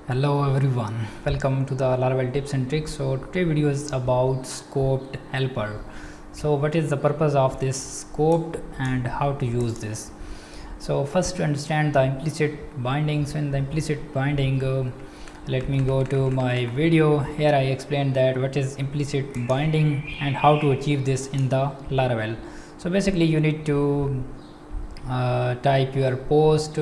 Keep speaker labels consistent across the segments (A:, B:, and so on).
A: Hello everyone, welcome to the Laravel Tips and Tricks. So today video is about scoped helper. So what is the purpose of this scoped and how to use this? So first, to understand the implicit binding. So in the implicit binding, let me go to my video. Here I explained that what is implicit binding and how to achieve this in the Laravel. So basically you need to type your post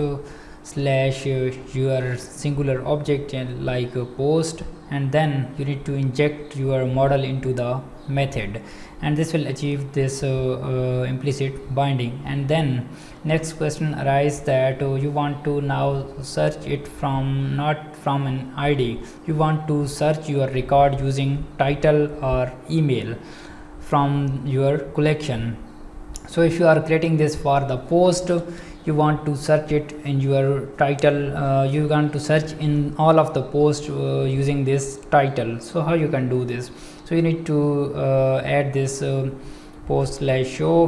A: slash your singular object like post, and then you need to inject your model into the method, and this will achieve this implicit binding. And then next question arises that you want to now search it from not from an id, you want to search your record using title or email from your collection. So if you are creating this for the post, you want to search it in your title, you want to search in all of the posts using this title. So how you can do this? So you need to add this post slash show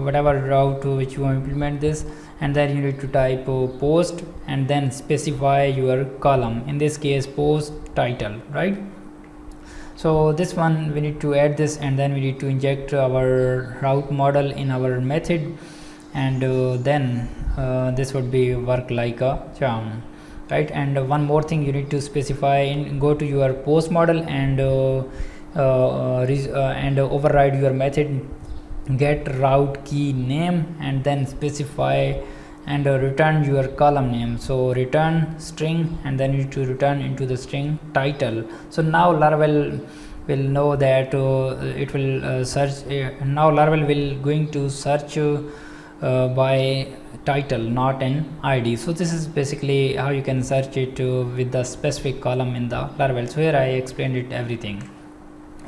A: whatever route which you want to implement this, and then you need to type post and then specify your column, in this case post title, right? So this one we need to add this, and then we need to inject our route model in our method, and then this would be work like a charm, right? And one more thing you need to specify, go to your post model and override your method get route key name, and then specify and return your column name. So return string, and then you need to return into the string title. So now Laravel will know that it will search. Now Laravel will going to search by title, not an id. So this is basically how you can search it with the specific column in the Laravel. So here I explained it everything.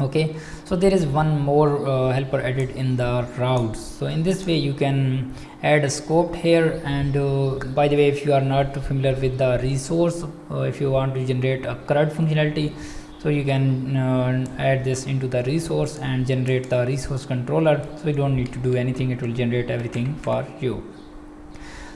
A: Okay, so there is one more helper added in the routes. So in this way you can add a scoped here, and by the way, if you are not familiar with the resource, if you want to generate a CRUD functionality, so you can add this into the resource and generate the resource controller. So you don't need to do anything, it will generate everything for you.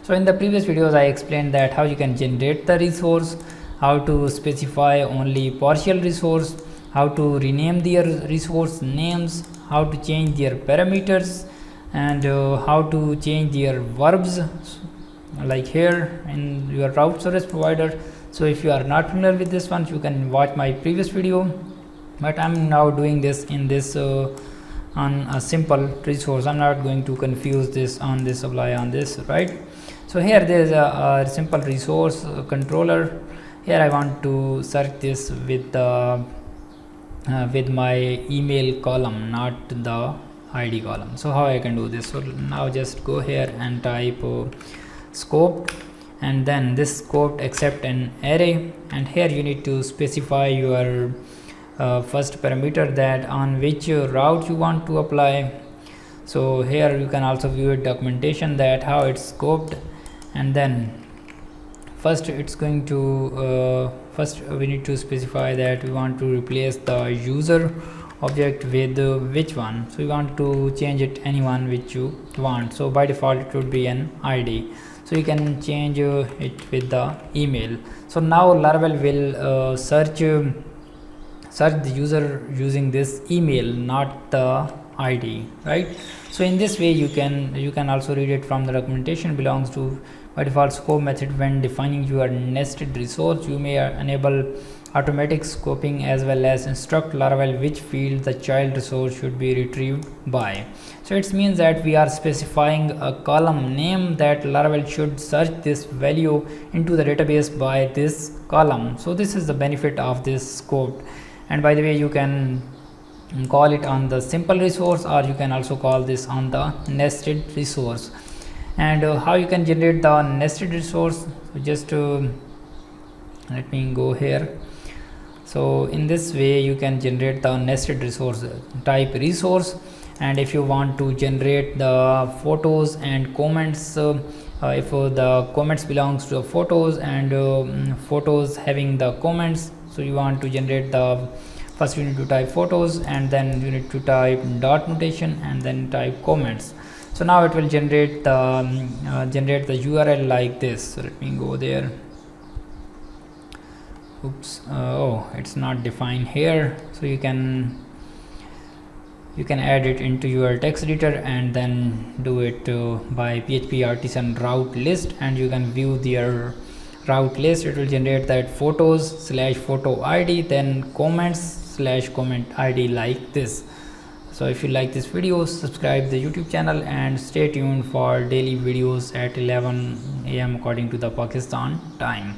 A: So in the previous videos I explained that how you can generate the resource, how to specify only partial resource, how to rename their resource names, how to change their parameters, and how to change their verbs like here in your route service provider. So if you are not familiar with this one, you can watch my previous video, but I'm now doing this in this on a simple resource. I'm not going to confuse this on this, apply on this, right? So here there is a simple resource controller. Here I want to search this with my email column, not the id column. So how I can do this? So now just go here and type scope, and then this scope accept an array, and here you need to specify your first parameter, that on which route you want to apply. So here you can also view it documentation that how it's scoped, and then first it's going to first we need to specify that we want to replace the user object with which one. So we want to change it anyone which you want. So by default it would be an id, so you can change it with the email. So now Laravel will search the user using this email, not the id, right? So in this way you can also read it from the documentation. Belongs to by default scope method. When defining your nested resource, you may enable automatic scoping as well as instruct Laravel which field the child resource should be retrieved by. So it means that we are specifying a column name that Laravel should search this value into the database by this column. So this is the benefit of this scope. And by the way, you can call it on the simple resource, or you can also call this on the nested resource. And how you can generate the nested resource? So just let me go here. So in this way you can generate the nested resource. Type resource, and if you want to generate the photos and comments, if the comments belongs to photos and photos having the comments, so you want to generate the, first you need to type photos, and then you need to type dot notation, and then type comments. So now it will generate the URL like this. So let me go there. oops, oh, it's not defined here. So you can add it into your text editor and then do it by PHP artisan route list, and you can view their route list. It will generate that photos / photo id, then comments / comment id, like this. So if you like this video, subscribe the YouTube channel and stay tuned for daily videos at 11 a.m. according to the Pakistan time.